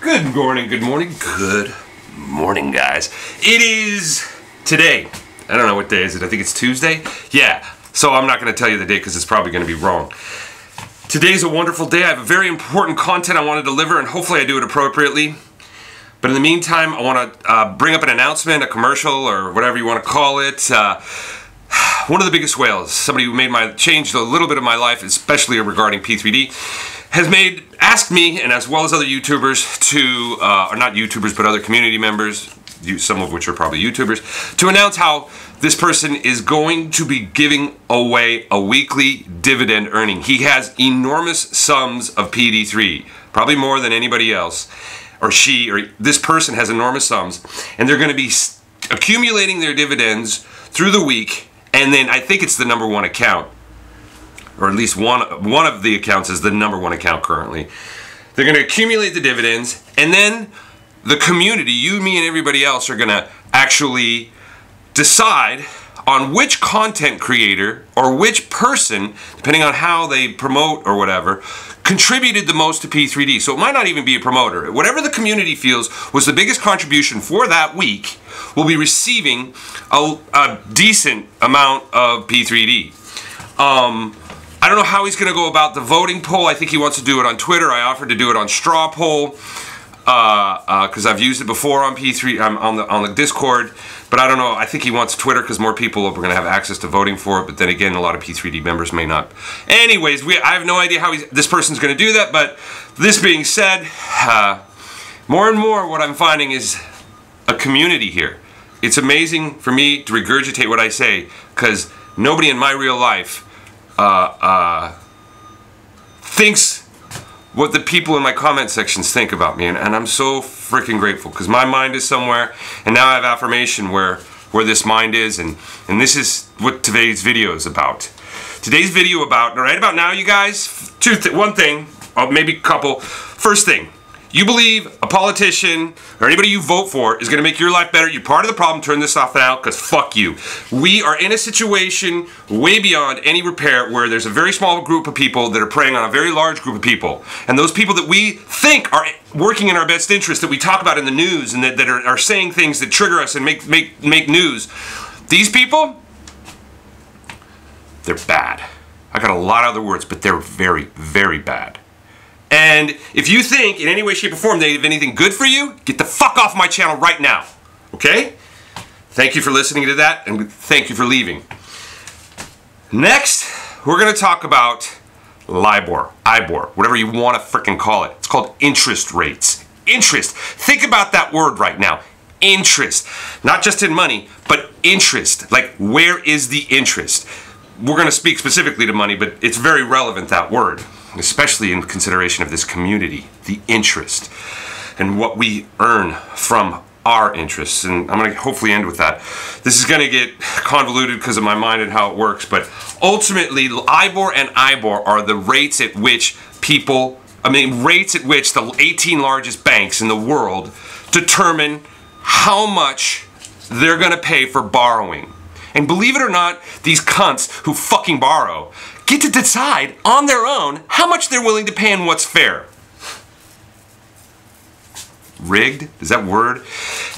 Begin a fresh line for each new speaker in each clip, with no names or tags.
Good morning, guys. It is today. I don't know what day is it. I think it's Tuesday. Yeah, so I'm not going to tell you the day because it's probably going to be wrong. Today's a wonderful day. I have a very important content I want to deliver, and hopefully I do it appropriately. But in the meantime, I want to bring up an announcement, a commercial, or whatever you want to call it. One of the biggest whales, somebody who changed a little bit of my life, especially regarding P3D, has asked me, and as well as other YouTubers, or not YouTubers, but other community members, some of which are probably YouTubers, to announce how this person is going to be giving away a weekly dividend earning. He has enormous sums of PD3, probably more than anybody else, or this person has enormous sums, and they're going to be accumulating their dividends through the week, and then I think it's the #1 account, or at least one of the accounts is the #1 account currently. They're going to accumulate the dividends, and then the community, you, me, and everybody else, are going to actually decide on which content creator or which person, depending on how they promote or whatever, contributed the most to P3D. So it might not even be a promoter. Whatever the community feels was the biggest contribution for that week will be receiving a decent amount of P3D. I don't know how he's going to go about the voting poll. I think he wants to do it on Twitter. I offered to do it on Straw Poll because I've used it before on P3 on the Discord. But I don't know. I think he wants Twitter because more people are going to have access to voting for it. But then again, a lot of P3D members may not. Anyways, I have no idea how this person's going to do that. But this being said, more and more what I'm finding is a community here. It's amazing for me to regurgitate what I say because nobody in my real life thinks what the people in my comment sections think about me, and I'm so freaking grateful because my mind is somewhere, and now I have affirmation where this mind is, and this is what today's video is about. Today's video right about now, you guys, one thing, or maybe a couple. First thing, you believe a politician or anybody you vote for is going to make your life better. You're part of the problem. Turn this off now because fuck you. We are in a situation way beyond any repair where there's a very small group of people that are preying on a very large group of people. And those people that we think are working in our best interest, that we talk about in the news and that are saying things that trigger us and make news, these people, they're bad. I got a lot of other words, but they're very, very bad. And if you think in any way, shape, or form they have anything good for you, get the fuck off my channel right now. Okay? Thank you for listening to that, and thank you for leaving. Next, we're going to talk about LIBOR, IBOR, whatever you want to frickin' call it. It's called interest rates. Interest. Think about that word right now. Interest. Not just in money, but interest. Like, where is the interest? We're going to speak specifically to money, but it's very relevant, that word, especially in consideration of this community, the interest, and what we earn from our interests. And I'm going to hopefully end with that. This is going to get convoluted because of my mind and how it works, but ultimately, IBOR and IBOR are the rates at which rates at which the 18 largest banks in the world determine how much they're going to pay for borrowing. And believe it or not, these cunts who fucking borrow get to decide on their own how much they're willing to pay and what's fair. Rigged? Is that word?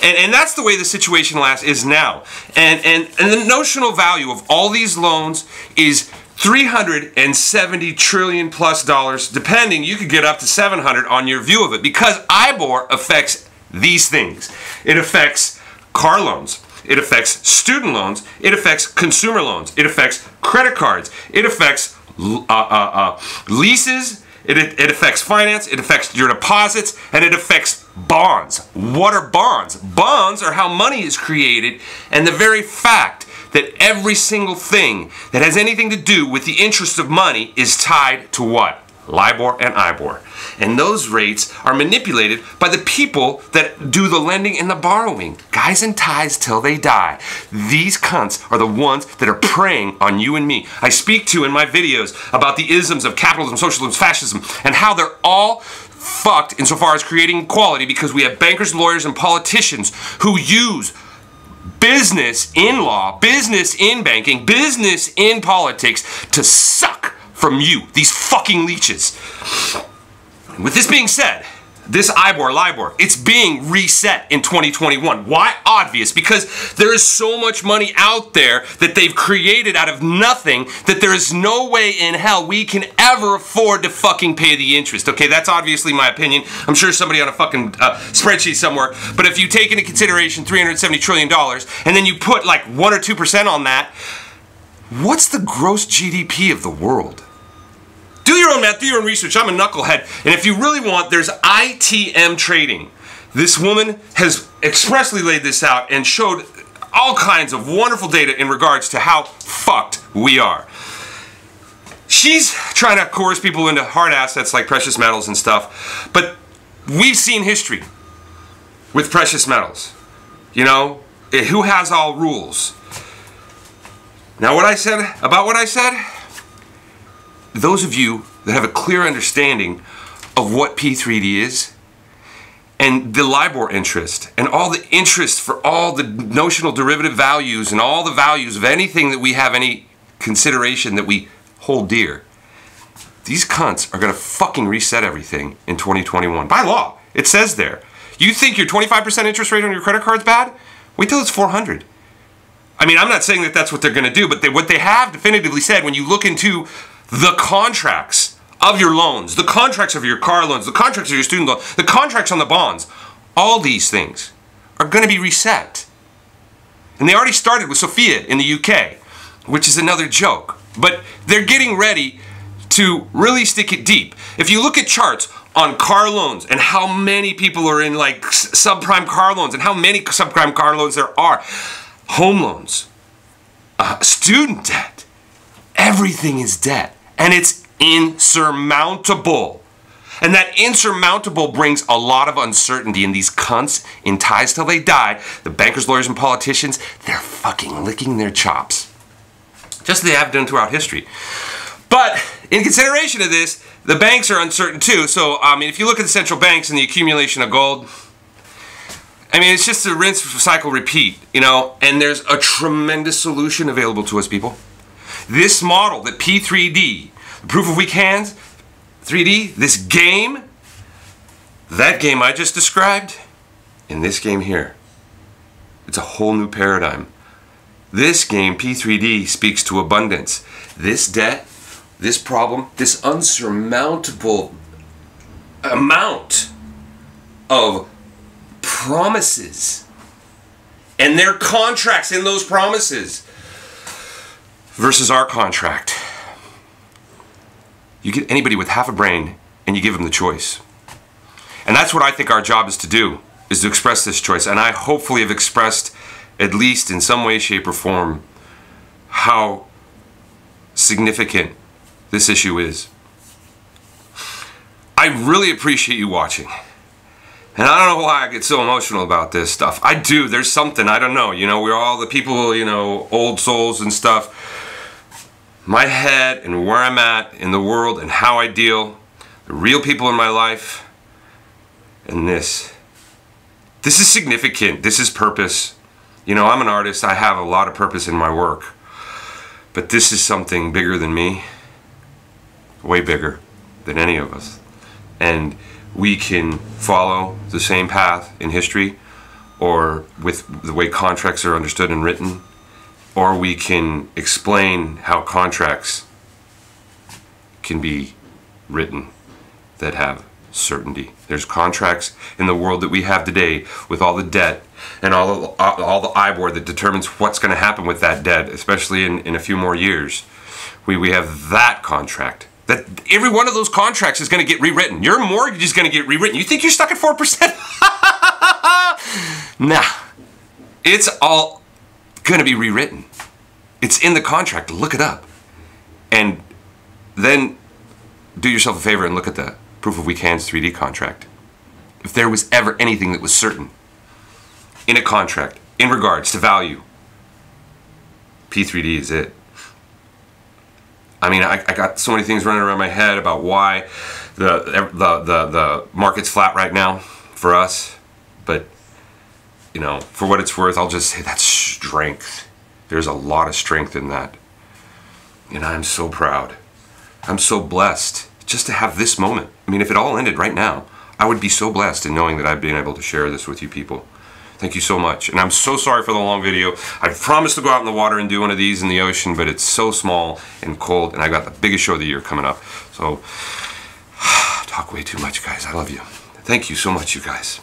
And that's the way the situation is now. And the notional value of all these loans is $370 trillion plus dollars, depending. You could get up to 700 on your view of it, because IBOR affects these things. It affects car loans. It affects student loans. It affects consumer loans. It affects credit cards. It affects leases. It affects finance. It affects your deposits. And it affects bonds. What are bonds? Bonds are how money is created, and the very fact that every single thing that has anything to do with the interest of money is tied to what? LIBOR and IBOR. And those rates are manipulated by the people that do the lending and the borrowing. Guys in ties till they die. These cunts are the ones that are preying on you and me. I speak to in my videos about the isms of capitalism, socialism, fascism, and how they're all fucked insofar as creating equality, because we have bankers, lawyers, and politicians who use business in law, business in banking, business in politics to suck from you, these fucking leeches. With this being said, this LIBOR, it's being reset in 2021. Why? Obvious, because there is so much money out there that they've created out of nothing that there is no way in hell we can ever afford to fucking pay the interest. Okay, that's obviously my opinion. I'm sure somebody on a fucking spreadsheet somewhere. But if you take into consideration $370 trillion and then you put like 1 or 2% on that, what's the gross GDP of the world? Do your own math, do your own research. I'm a knucklehead. And if you really want, there's ITM trading. This woman has expressly laid this out and showed all kinds of wonderful data in regards to how fucked we are. She's trying to coerce people into hard assets like precious metals and stuff. But we've seen history with precious metals. You know, who has all rules? Now what I said, those of you that have a clear understanding of what P3D is and the LIBOR interest and all the interest for all the notional derivative values and all the values of anything that we have any consideration that we hold dear, these cunts are going to fucking reset everything in 2021. By law, it says there. You think your 25% interest rate on your credit card's bad? Wait till it's 400. I mean, I'm not saying that that's what they're going to do, but what they have definitively said, when you look into the contracts of your loans, the contracts of your car loans, the contracts of your student loan, the contracts on the bonds, all these things are going to be reset. And they already started with Sophia in the UK, which is another joke. But they're getting ready to really stick it deep. If you look at charts on car loans and how many people are in like subprime car loans and how many subprime car loans there are, home loans, student debt, everything is debt. And it's insurmountable. And that insurmountable brings a lot of uncertainty. And these cunts, in ties till they die, the bankers, lawyers, and politicians, they're fucking licking their chops. Just as they have done throughout history. But in consideration of this, the banks are uncertain too. So, I mean, if you look at the central banks and the accumulation of gold, I mean, it's just a rinse, cycle, repeat, you know, and there's a tremendous solution available to us, people. This model, the P3D, the proof of weak hands, 3D, this game, that game I just described, and this game here, it's a whole new paradigm. This game, P3D, speaks to abundance. This debt, this problem, this unsurmountable amount of promises and their contracts in those promises versus our contract. You get anybody with half a brain and you give them the choice. And that's what I think our job is to do, is to express this choice. And I hopefully have expressed, at least in some way, shape, or form, how significant this issue is. I really appreciate you watching. And I don't know why I get so emotional about this stuff. I do. There's something. I don't know. You know, we're all the people, you know, old souls and stuff. My head and where I'm at in the world and how I deal, the real people in my life, and this. This is significant. This is purpose. You know, I'm an artist. I have a lot of purpose in my work. But this is something bigger than me. Way bigger than any of us. And we can follow the same path in history, or with the way contracts are understood and written, or we can explain how contracts can be written that have certainty. There's contracts in the world that we have today with all the debt and all the IBOR that determines what's going to happen with that debt, especially in a few more years. We have that contract. That every one of those contracts is going to get rewritten. Your mortgage is going to get rewritten. You think you're stuck at 4%? Nah. It's all going to be rewritten. It's in the contract. Look it up. And then do yourself a favor and look at the Proof of Weak Hands 3D contract. If there was ever anything that was certain in a contract in regards to value, P3D is it. I mean, I got so many things running around my head about why the market's flat right now for us, but you know, for what it's worth, I'll just say that's strength. There's a lot of strength in that, and I'm so proud. I'm so blessed just to have this moment. I mean, if it all ended right now, I would be so blessed in knowing that I've been able to share this with you people. Thank you so much. And I'm so sorry for the long video. I promised to go out in the water and do one of these in the ocean, but it's so small and cold, and I got the biggest show of the year coming up. So, talk way too much, guys. I love you. Thank you so much, you guys.